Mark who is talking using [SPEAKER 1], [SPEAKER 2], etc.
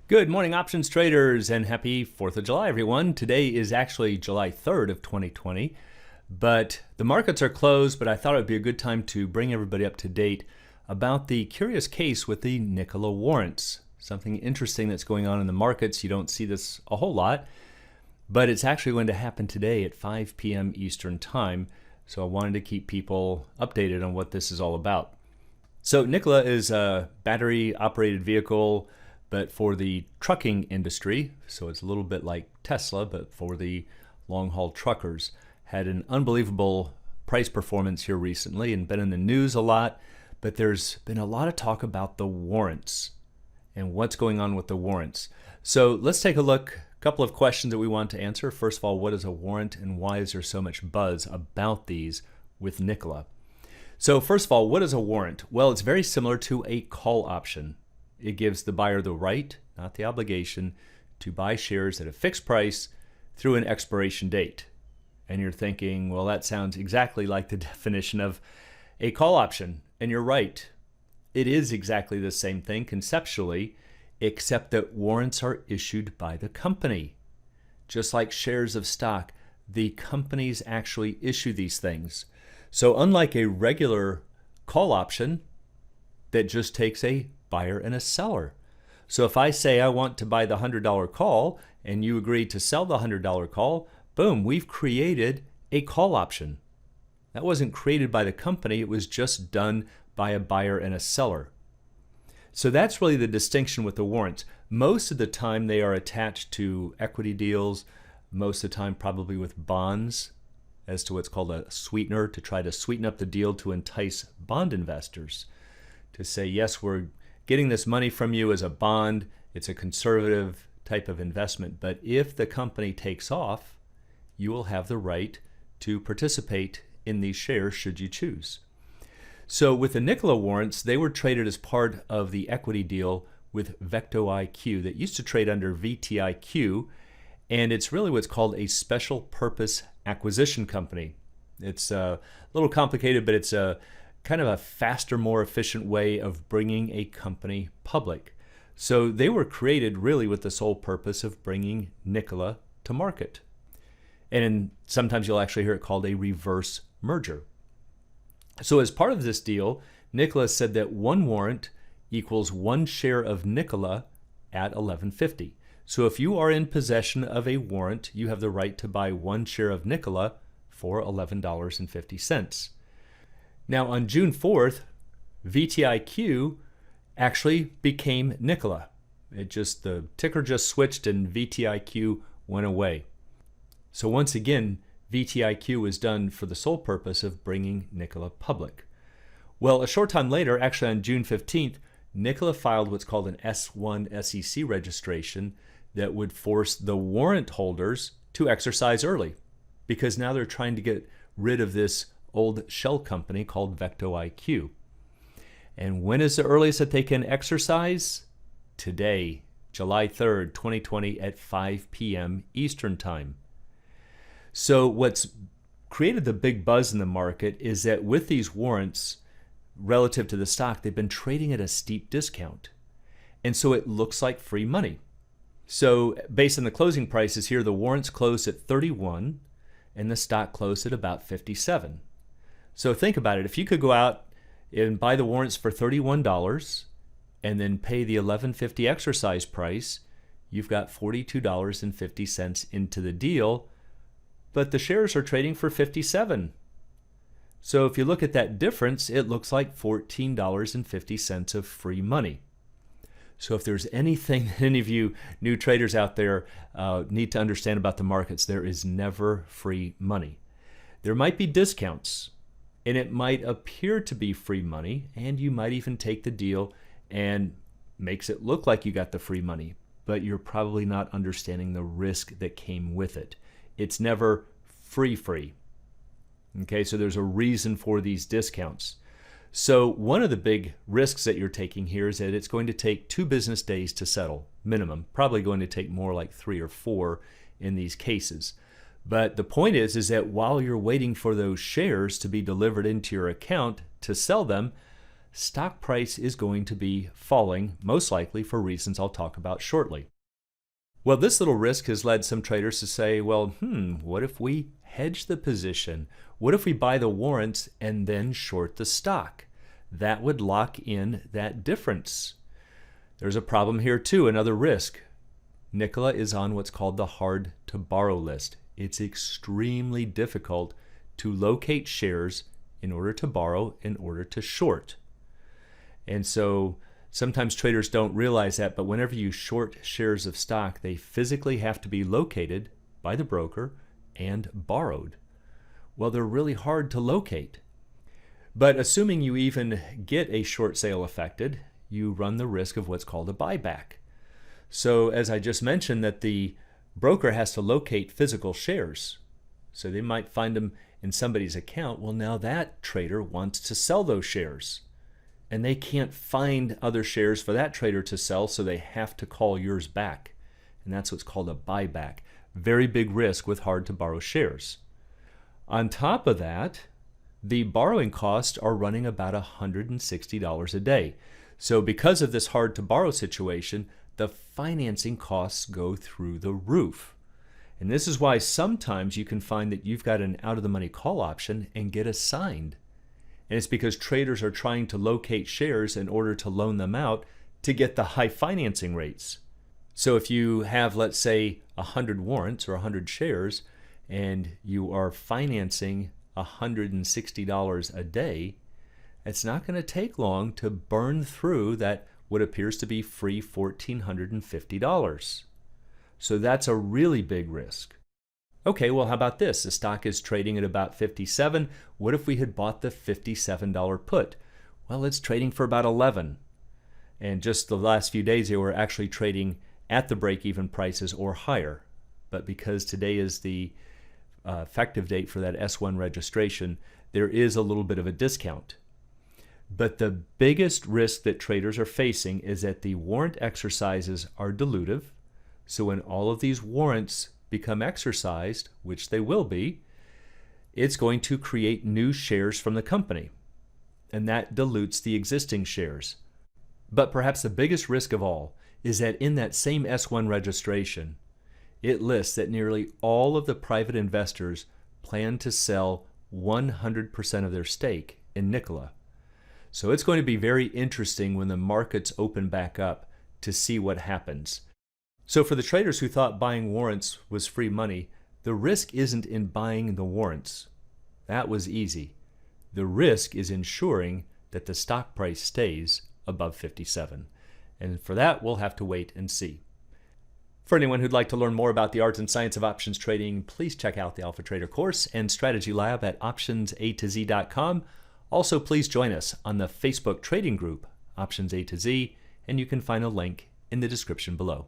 [SPEAKER 1] Good morning, options traders, and happy 4th of July, everyone. Today is actually July 3rd of 2020, but the markets are closed, but I thought it would be a good time to bring everybody up to date about the curious case with the Nikola Warrants. Something interesting that's going on in the markets. You don't see this a whole lot, but it's actually going to happen today at 5 p.m. Eastern Time, so I wanted to keep people updated on what this is all about. So Nikola is a battery-operated vehicle, but for the trucking industry, so it's a little bit like Tesla, but for the long-haul truckers. Had an unbelievable price performance here recently and been in the news a lot, but there's been a lot of talk about the warrants and what's going on with the warrants. So let's take a look. A couple of questions that we want to answer. First of all, what is a warrant and why is there so much buzz about these with Nikola? So first of all, what is a warrant? Well, it's very similar to a call option. It gives the buyer the right, not the obligation, to buy shares at a fixed price through an expiration date. And you're thinking, well, that sounds exactly like the definition of a call option. And you're right. It is exactly the same thing conceptually, except that warrants are issued by the company. Just like shares of stock, the companies actually issue these things. So unlike a regular call option that just takes a buyer and a seller. So if I say I want to buy the $100 call and you agree to sell the $100 call, boom, we've created a call option. That wasn't created by the company, it was just done by a buyer and a seller. So that's really the distinction with the warrants. Most of the time they are attached to equity deals, most of the time probably with bonds as to what's called a sweetener, to try to sweeten up the deal to entice bond investors. To say, yes, we're getting this money from you as a bond, it's a conservative type of investment, but if the company takes off, you will have the right to participate in these shares should you choose. So with the Nikola warrants, they were traded as part of the equity deal with VectoIQ that used to trade under VTIQ, and it's really what's called a special purpose acquisition company. It's a little complicated, but it's a kind of a faster, more efficient way of bringing a company public. So they were created really with the sole purpose of bringing Nikola to market. And sometimes you'll actually hear it called a reverse merger. So as part of this deal, Nikola said that one warrant equals one share of Nikola at $11.50. So if you are in possession of a warrant, you have the right to buy one share of Nikola for $11.50. Now on June 4th, VTIQ actually became Nikola. The ticker just switched and VTIQ went away. So once again, VTIQ was done for the sole purpose of bringing Nikola public. Well, a short time later, actually on June 15th, Nikola filed what's called an S1 SEC registration that would force the warrant holders to exercise early, because now they're trying to get rid of this old shell company called VectoIQ. And when is the earliest that they can exercise? Today, July 3rd, 2020 at 5 p.m. Eastern Time. So what's created the big buzz in the market is that with these warrants, relative to the stock, they've been trading at a steep discount. And so it looks like free money. So based on the closing prices here, the warrants closed at 31 and the stock closed at about 57. So think about it. If you could go out and buy the warrants for $31 and then pay the $11.50 exercise price, you've got $42.50 into the deal, but the shares are trading for 57. So if you look at that difference, it looks like $14.50 of free money. So if there's anything that any of you new traders out there need to understand about the markets, there is never free money. There might be discounts, and it might appear to be free money, and you might even take the deal and makes it look like you got the free money, but you're probably not understanding the risk that came with it. It's never free. Okay, so there's a reason for these discounts. So one of the big risks that you're taking here is that it's going to take 2 business days to settle, minimum. Probably going to take more like 3 or 4 in these cases. But the point is that while you're waiting for those shares to be delivered into your account to sell them, stock price is going to be falling, most likely for reasons I'll talk about shortly. Well, this little risk has led some traders to say, well, what if we hedge the position? What if we buy the warrants and then short the stock? That would lock in that difference. There's a problem here too, another risk. Nikola is on what's called the hard to borrow list. It's extremely difficult to locate shares in order to borrow, in order to short. And so sometimes traders don't realize that, but whenever you short shares of stock, they physically have to be located by the broker and borrowed. Well, they're really hard to locate. But assuming you even get a short sale effected, you run the risk of what's called a buyback. So as I just mentioned, that the broker has to locate physical shares. So they might find them in somebody's account. Well, now that trader wants to sell those shares. And they can't find other shares for that trader to sell, so they have to call yours back. And that's what's called a buyback. Very big risk with hard to borrow shares. On top of that, the borrowing costs are running about $160 a day. So because of this hard to borrow situation, the financing costs go through the roof. And this is why sometimes you can find that you've got an out-of-the-money call option and get assigned. And it's because traders are trying to locate shares in order to loan them out to get the high financing rates. So if you have, let's say, 100 warrants or 100 shares, and you are financing $160 a day, it's not going to take long to burn through that what appears to be free $1,450. So that's a really big risk. Okay, well, how about this? The stock is trading at about 57. What if we had bought the $57 put? Well, it's trading for about 11. And just the last few days, they were actually trading at the break-even prices or higher. But because today is the effective date for that S1 registration, there is a little bit of a discount. But the biggest risk that traders are facing is that the warrant exercises are dilutive. So when all of these warrants become exercised, which they will be, it's going to create new shares from the company. And that dilutes the existing shares. But perhaps the biggest risk of all is that in that same S1 registration, it lists that nearly all of the private investors plan to sell 100% of their stake in Nikola. So it's going to be very interesting when the markets open back up to see what happens. So for the traders who thought buying warrants was free money, the risk isn't in buying the warrants. That was easy. The risk is ensuring that the stock price stays above 57. And for that, we'll have to wait and see. For anyone who'd like to learn more about the art and science of options trading, please check out the Alpha Trader course and Strategy Lab at optionsatoz.com. Also, please join us on the Facebook trading group, Options A to Z, and you can find a link in the description below.